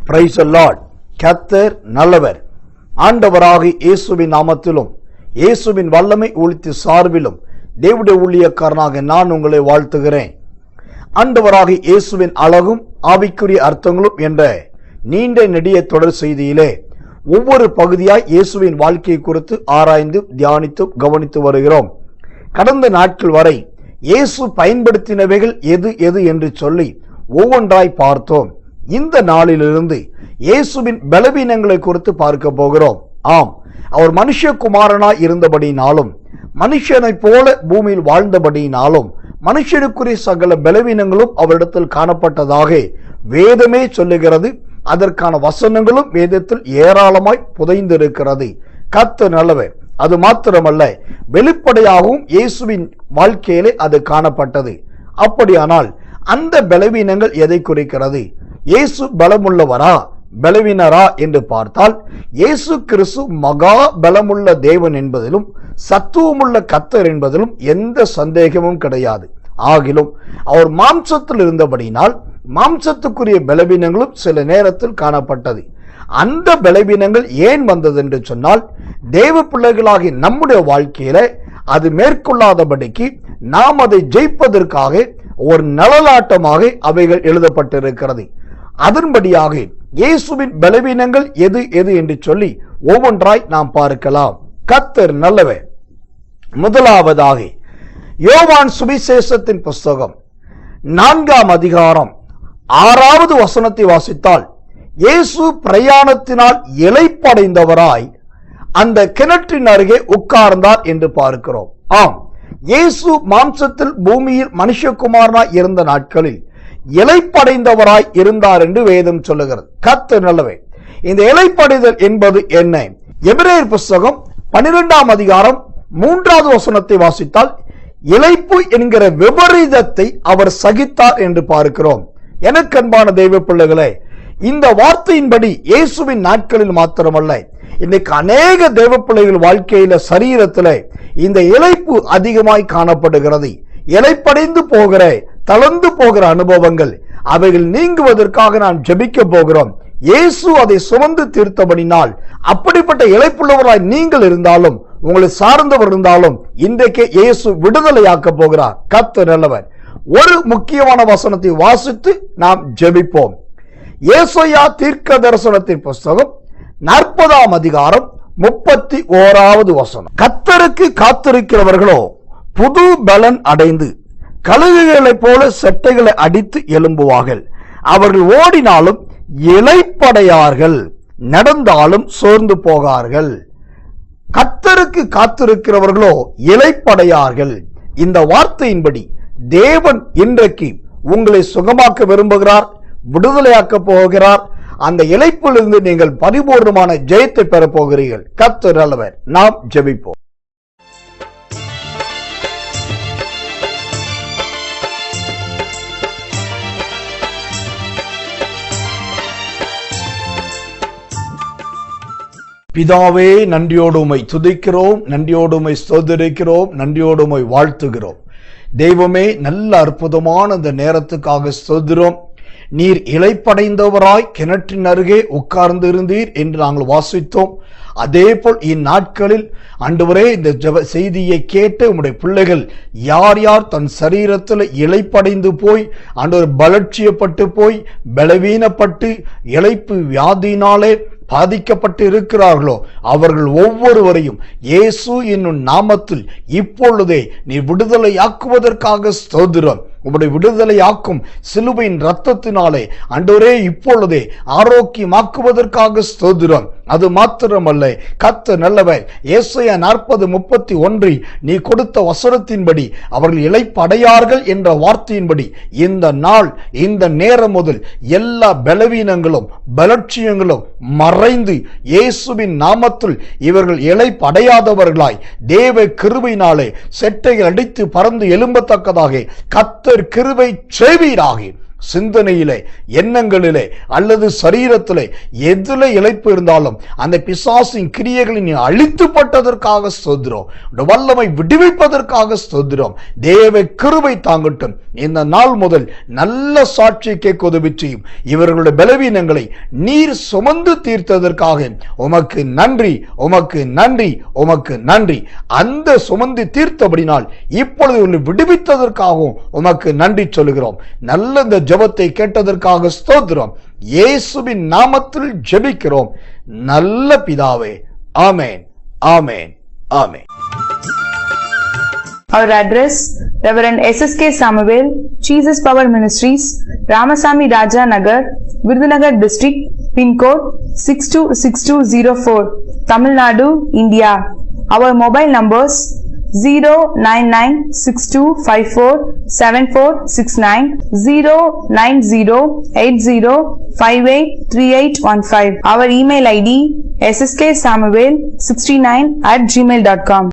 Praise the Lord. கர்த்தர் நல்லவர். ஆண்டவராகிய இயேசுவின் நாமத்திலும் இயேசுவின் வல்லமை ஊழியத்து சார்பிலும் தேவனுடைய ஊழியக்காரனாக நான் உங்களை வாழ்த்துகிறேன். ஆண்டவராகிய இயேசுவின் அழகும் ஆவிக்குரிய அர்த்தங்களும் என்ற நீண்ட நெடிய தொடர் செய்தியிலே ஒவ்வொரு பகுதியாய் இயேசுவின் வாழ்க்கையை குறித்து ஆராய்ந்து தியானித்து கவனித்து வருகிறோம். கடந்த நாட்கள் வரை இயேசு பயன்படுத்தினவைகள் எது எது என்று சொல்லி ஒவ்வொன்றாய் பார்த்தோம். இந்த நாளிலிருந்து இயேசுவின் பலவீனங்களை குறித்து பார்க்க போகிறோம். ஆம், அவர் மனுஷகுமாரனாய் இருந்தபடினாலும் மனுஷனை போல பூமியில் வாழ்ந்தபடினாலும் மனுஷனுக்குரிய சகல பலவீனங்களும் அவரிடத்தில் காணப்பட்டதாக வேதமே சொல்லுகிறது. அதற்கான வசனங்களும் வேதத்தில் ஏராளமாய் புதைந்திருக்கிறது. கர்த்தர் நல்லவர். அது மாத்திரமல்ல, வெளிப்படையாகவும் இயேசுவின் வாழ்க்கையிலே அது காணப்பட்டது. அப்படியானால் அந்த பலவீனங்கள் எதை குறிக்கிறது? இயேசு பலமுள்ளவரா பலவீனரா என்று பார்த்தால், இயேசு கிறிஸ்து மகா பலமுள்ள தேவன் என்பதிலும் சத்துவமுள்ள கர்த்தர் என்பதிலும் எந்த சந்தேகமும் கிடையாது. ஆகிலும் அவர் மாம்சத்தில் இருந்தபடினால் மாம்சத்துக்குரிய பலவீனங்களும் சில நேரத்தில் காணப்பட்டது. அந்த பலவீனங்கள் ஏன் வந்தது என்று சொன்னால், தேவ பிள்ளைகளாகி நம்முடைய வாழ்க்கையில அது மேற்கொள்ளாதபடிக்கு நாம் அதை ஜெயிப்பதற்காக ஒரு நலலாட்டமாக அவைகள் எழுதப்பட்டிருக்கிறது. அதன்படியாக இயேசுவின் பலவீனங்கள் எது எது என்று சொல்லி ஒவ்வொன்றாய் நாம் பார்க்கலாம். கர்த்தர் நல்லவர். முதலாவதாக யோவான் சுவிசேஷத்தின் புஸ்தகம் 4ஆம் அதிகாரம் 6வது வசனத்தை வாசித்தால், இயேசு பிரயாணத்தினால் இளைப்படைந்தவராய் அந்த கிணற்றின் அருகே உட்கார்ந்தார் என்று பார்க்கிறோம். ஆம், இயேசு மாம்சத்தில் பூமியில் மனுஷகுமாரனாய் இருந்த நாட்களில் இளைப்படைந்தவராய் இருந்தார் என்று வேதம் சொல்லுகிறது. கர்த்தர் நல்லவர். இந்த இளைப்படைதல் என்பது என்ன? எபிரேயர் புஸ்தகம் 12ஆம் அதிகாரம் 3வது வசனத்தை வாசித்தால், இளைப்பு என்கிற விபரீதத்தை அவர் சகித்தார் என்று பார்க்கிறோம். எனக்கு அன்பான தெய்வ பிள்ளைகளே, இந்த வார்த்தையின்படி இயேசுவின் நாட்களில் மாத்திரமல்ல, இன்னைக்கு அநேக தேவ பிள்ளைகள் வாழ்க்கையில சரீரத்தில் இந்த இளைப்பு அதிகமாய் காணப்படுகிறது. இளைப்படைந்து போகிற தளர்ந்து போகிற அனுபவங்கள் அவைகள் நீங்குவதற்காக நாம் ஜெபிக்க போகிறோம். இயேசு அதை சுமந்து தீர்த்தபடினால் அப்படிப்பட்ட இளைப்புள்ளவராய் நீங்கள் இருந்தாலும் உங்களை சார்ந்தவர் இருந்தாலும் இன்றைக்கே இயேசு விடுதலையாக்க போகிறார். கர்த்தர் நல்லவர். ஒரு முக்கியமான வசனத்தை வாசித்து நாம் ஜெபிப்போம். ஏசாயா தீர்க்க தரிசனத்தின் புஸ்தகம் 40ஆம் அதிகாரம் 31வது வசனம். கர்த்தருக்கு காத்திருக்கிறவர்களோ புது பலன் அடைந்து கழுகுகளைப் போல செட்டைகளை அடித்து எழும்புவார்கள். அவர்கள் ஓடினாலும் இளைப்படையார்கள், நடந்தாலும் சோர்ந்து போகார்கள். கர்த்தருக்கு காத்திருக்கிறவர்களோ இளைப்படையார்கள். இந்த வார்த்தையின்படி தேவன் இன்றைக்கு உங்களை சுகமாக்க விரும்புகிறார், விடுதலையாக்க போகிறார். அந்த இளைப்பிலிருந்து நீங்கள் பரிபூர்ணமான ஜெயத்தை பெற போகிறீர்கள். கர்த்தர் நல்லவர். நாம் ஜெபிப்போம். பிதாவே, நன்றியோடு உம்மை துதிக்கிறோம், நன்றியோடு உம்மை ஸ்தோத்திரிக்கிறோம், நன்றியோடு உம்மை வாழ்த்துகிறோம். தெய்வமே, நல்ல அற்புதமான இந்த நேரத்துக்காக ஸ்தோத்திரம். நீர் இளைப்படைந்தவராய் கிணற்றின் அருகே உட்கார்ந்து இருந்தீர் என்று நாங்கள் வாசித்தோம். அதே போல் இந்நாட்களில் ஆண்டவரே, இந்த ஜெப செய்தியை கேட்டு உம்முடைய பிள்ளைகள் யார் யார் தன் சரீரத்தில் இளைப்படைந்து போய் ஆண்டவர் பலட்சியப்பட்டு போய் பலவீனப்பட்டு இளைப்பு வியாதியினாலே பாதிக்கப்பட்டு இருக்கிறார்களோ அவர்கள் ஒவ்வொருவரையும் இயேசு என்னும் நாமத்தில் இப்பொழுதே நீ விடுதலையாக்குவதற்காக ஸ்தோத்திரம். உம்முடைய விடுதலையாக்கும் சிலுவையின் இரத்தத்தினாலே ஆண்டவரே இப்பொழுதே ஆரோக்கியமாக்குவதற்காக ஸ்தோத்திரம். அது மாத்திரமல்ல, கர்த்தர் நல்லவர். ஏசாயா 40:31 நீ கொடுத்த வசனத்தின்படி அவர்கள் இளைப்படையார்கள் என்ற வார்த்தையின்படி இந்த நாள் இந்த நேரம் முதல் எல்லா பலவீனங்களும் பலட்சியங்களும் மறைந்து இயேசுவின் நாமத்தில் இவர்கள் இளைப்படையாதவர்களாய் தேவ கிருபையினாலே செட்டைகள் அடித்து பறந்து எழும்பத்தக்கதாக கர்த்தர் கிருபை செய்வீராக. சிந்தனையிலே, எண்ணங்களிலே அல்லது சரீரத்திலே எதுல இழைப்பு இருந்தாலும் அந்த பிசாசின் கிரியைகளை நீ அழித்துப்பட்டதற்காக ஸ்தோத்திரம். வல்லமை விடுவிப்பதற்காக ஸ்தோத்திரம். தேவ கிருபை தாங்கட்டும். இந்த நாள் முதல் நல்ல சாட்சி கேட்க உதவி செய்யும். இவர்களுடைய பலவீனங்களை நீர் சுமந்து தீர்த்ததற்காக உமக்கு நன்றி, உமக்கு நன்றி, உமக்கு நன்றி. அந்த சுமந்து தீர்த்தபடினால் இப்பொழுது விடுவித்ததற்காகவும் உமக்கு நன்றி சொல்கிறோம். நல்ல இந்த ஜெபத்தை கேட்டதற்காக ஸ்தோத்திரம். இயேசுவின் நாமத்தில் ஜெபிக்கிறோம் நல்ல பிதாவே. ஆமென், ஆமென், ஆமென். Our address: Reverend SSK Samuel, Jesus Power Ministries, Ramasamy Raja Nagar, Virudunagar District, Pin Code 626204, Tamil Nadu, India. Our mobile numbers: 09962547469, 09080583815. Our email ID: ssksamuel69@gmail.com.